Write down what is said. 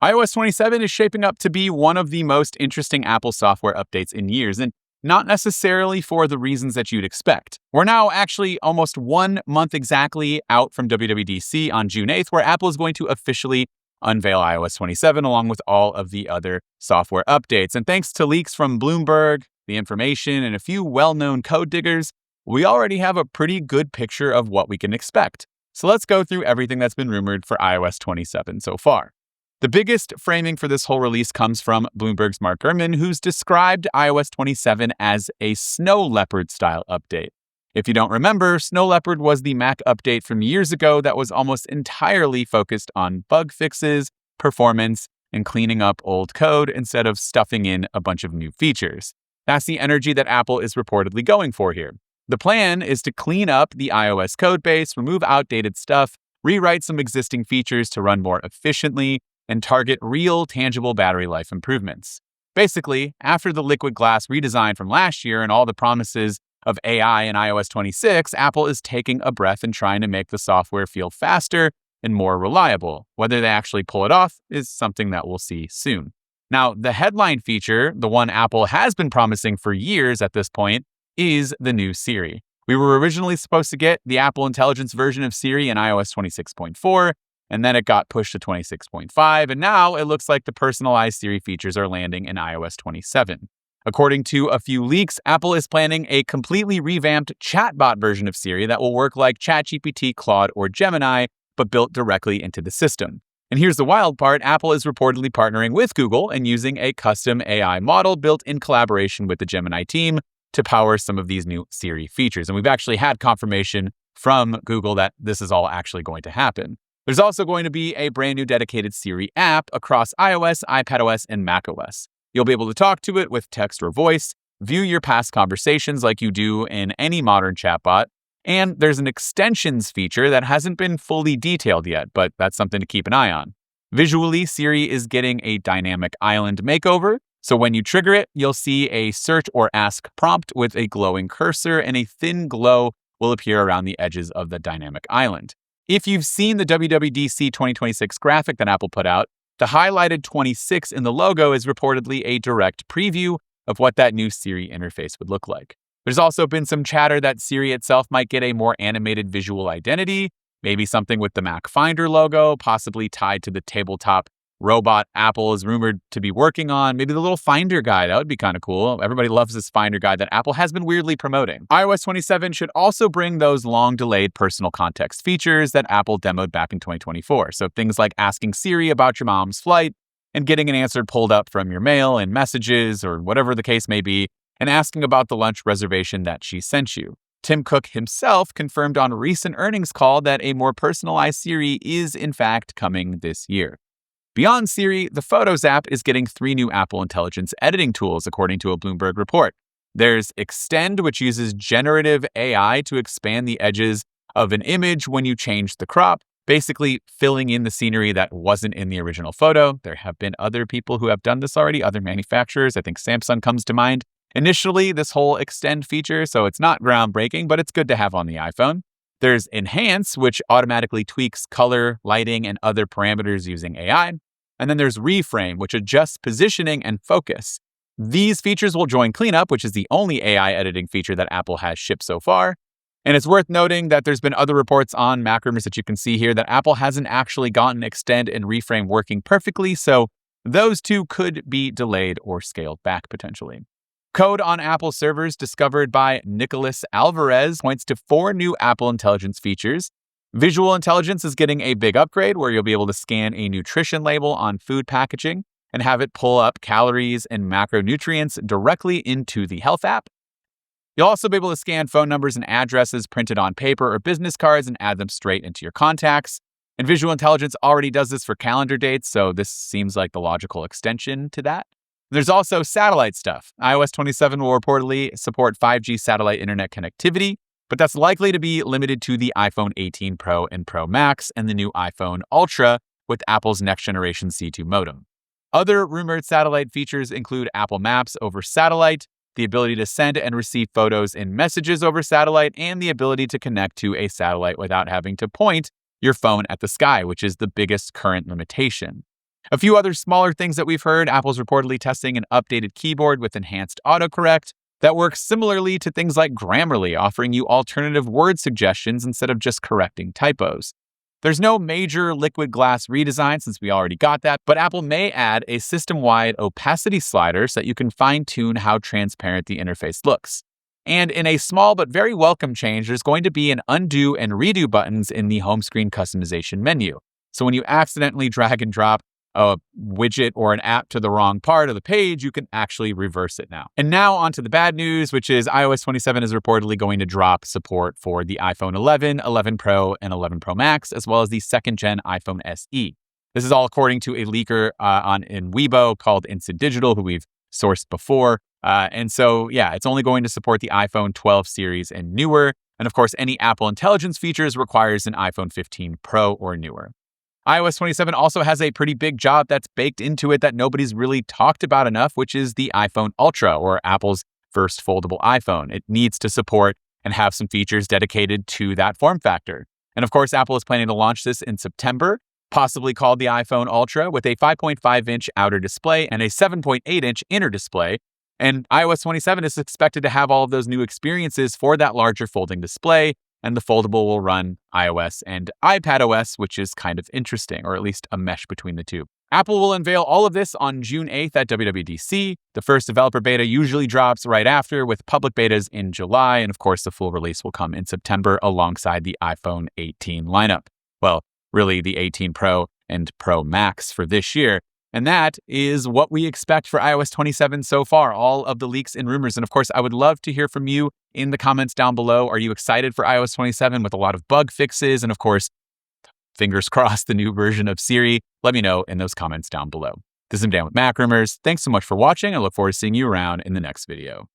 iOS 27 is shaping up to be one of the most interesting Apple software updates in years, and not necessarily for the reasons that you'd expect. We're now actually almost 1 month exactly out from WWDC on June 8th, where Apple is going to officially unveil iOS 27 along with all of the other software updates. And thanks to leaks from Bloomberg, The Information, and a few well-known code diggers, we already have a pretty good picture of what we can expect. So let's go through everything that's been rumored for iOS 27 so far. The biggest framing for this whole release comes from Bloomberg's Mark Gurman, who's described iOS 27 as a Snow Leopard-style update. If you don't remember, Snow Leopard was the Mac update from years ago that was almost entirely focused on bug fixes, performance, and cleaning up old code instead of stuffing in a bunch of new features. That's the energy that Apple is reportedly going for here. The plan is to clean up the iOS codebase, remove outdated stuff, rewrite some existing features to run more efficiently, and target real, tangible battery life improvements. Basically, after the liquid glass redesign from last year and all the promises of AI in iOS 26, Apple is taking a breath and trying to make the software feel faster and more reliable. Whether they actually pull it off is something that we'll see soon. Now, the headline feature, the one Apple has been promising for years at this point, is the new Siri. We were originally supposed to get the Apple Intelligence version of Siri in iOS 26.4, and then it got pushed to 26.5, and now it looks like the personalized Siri features are landing in iOS 27. According to a few leaks, Apple is planning a completely revamped chatbot version of Siri that will work like ChatGPT, Claude, or Gemini, but built directly into the system. And here's the wild part, Apple is reportedly partnering with Google and using a custom AI model built in collaboration with the Gemini team to power some of these new Siri features. And we've actually had confirmation from Google that this is all actually going to happen. There's also going to be a brand new dedicated Siri app across iOS, iPadOS, and macOS. You'll be able to talk to it with text or voice, view your past conversations like you do in any modern chatbot, and there's an extensions feature that hasn't been fully detailed yet, but that's something to keep an eye on. Visually, Siri is getting a dynamic island makeover, so when you trigger it, you'll see a search or ask prompt with a glowing cursor, and a thin glow will appear around the edges of the dynamic island. If you've seen the WWDC 2026 graphic that Apple put out, the highlighted 26 in the logo is reportedly a direct preview of what that new Siri interface would look like. There's also been some chatter that Siri itself might get a more animated visual identity, maybe something with the Mac Finder logo, possibly tied to the tabletop robot Apple is rumored to be working on. Maybe the little Finder guide, that would be kind of cool. Everybody loves this Finder guide that Apple has been weirdly promoting. iOS 27 should also bring those long-delayed personal context features that Apple demoed back in 2024. So things like asking Siri about your mom's flight and getting an answer pulled up from your mail and messages or whatever the case may be, and asking about the lunch reservation that she sent you. Tim Cook himself confirmed on a recent earnings call that a more personalized Siri is in fact coming this year. Beyond Siri, the Photos app is getting 3 new Apple Intelligence editing tools, according to a Bloomberg report. There's Extend, which uses generative AI to expand the edges of an image when you change the crop, basically filling in the scenery that wasn't in the original photo. There have been other people who have done this already, other manufacturers. I think Samsung comes to mind. Initially, this whole Extend feature, so it's not groundbreaking, but it's good to have on the iPhone. There's Enhance, which automatically tweaks color, lighting, and other parameters using AI. And then there's Reframe, which adjusts positioning and focus. These features will join Cleanup, which is the only AI editing feature that Apple has shipped so far. And it's worth noting that there's been other reports on MacRumors that you can see here that Apple hasn't actually gotten Extend and Reframe working perfectly, so those two could be delayed or scaled back potentially. Code on Apple servers discovered by Nicholas Alvarez points to 4 new Apple Intelligence features. Visual Intelligence is getting a big upgrade where you'll be able to scan a nutrition label on food packaging and have it pull up calories and macronutrients directly into the Health app. You'll also be able to scan phone numbers and addresses printed on paper or business cards and add them straight into your contacts. And Visual Intelligence already does this for calendar dates, so this seems like the logical extension to that. There's also satellite stuff. iOS 27 will reportedly support 5G satellite internet connectivity, but that's likely to be limited to the iPhone 18 Pro and Pro Max and the new iPhone Ultra with Apple's next-generation C2 modem. Other rumored satellite features include Apple Maps over satellite, the ability to send and receive photos and messages over satellite, and the ability to connect to a satellite without having to point your phone at the sky, which is the biggest current limitation. A few other smaller things that we've heard: Apple's reportedly testing an updated keyboard with enhanced autocorrect that works similarly to things like Grammarly, offering you alternative word suggestions instead of just correcting typos. There's no major liquid glass redesign since we already got that, but Apple may add a system-wide opacity slider so that you can fine-tune how transparent the interface looks. And in a small but very welcome change, there's going to be an undo and redo buttons in the home screen customization menu. So when you accidentally drag and drop a widget or an app to the wrong part of the page, you can actually reverse it now. And now onto the bad news, which is iOS 27 is reportedly going to drop support for the iPhone 11, 11 Pro, and 11 Pro Max, as well as the second-gen iPhone SE. This is all according to a leaker in Weibo called Instant Digital, who we've sourced before. And so, it's only going to support the iPhone 12 series and newer. And of course, any Apple Intelligence features requires an iPhone 15 Pro or newer. iOS 27 also has a pretty big job that's baked into it that nobody's really talked about enough, which is the iPhone Ultra, or Apple's first foldable iPhone. It needs to support and have some features dedicated to that form factor. And of course, Apple is planning to launch this in September, possibly called the iPhone Ultra, with a 5.5-inch outer display and a 7.8-inch inner display. And iOS 27 is expected to have all of those new experiences for that larger folding display, and the foldable will run iOS and iPadOS, which is kind of interesting, or at least a mesh between the two. Apple will unveil all of this on June 8th at WWDC. The first developer beta usually drops right after, with public betas in July, and of course the full release will come in September alongside the iPhone 18 lineup. Well, really the 18 Pro and Pro Max for this year. And that is what we expect for iOS 27 so far, all of the leaks and rumors. And of course, I would love to hear from you in the comments down below. Are you excited for iOS 27 with a lot of bug fixes? And of course, fingers crossed, the new version of Siri? Let me know in those comments down below. This is Dan with MacRumors. Thanks so much for watching. I look forward to seeing you around in the next video.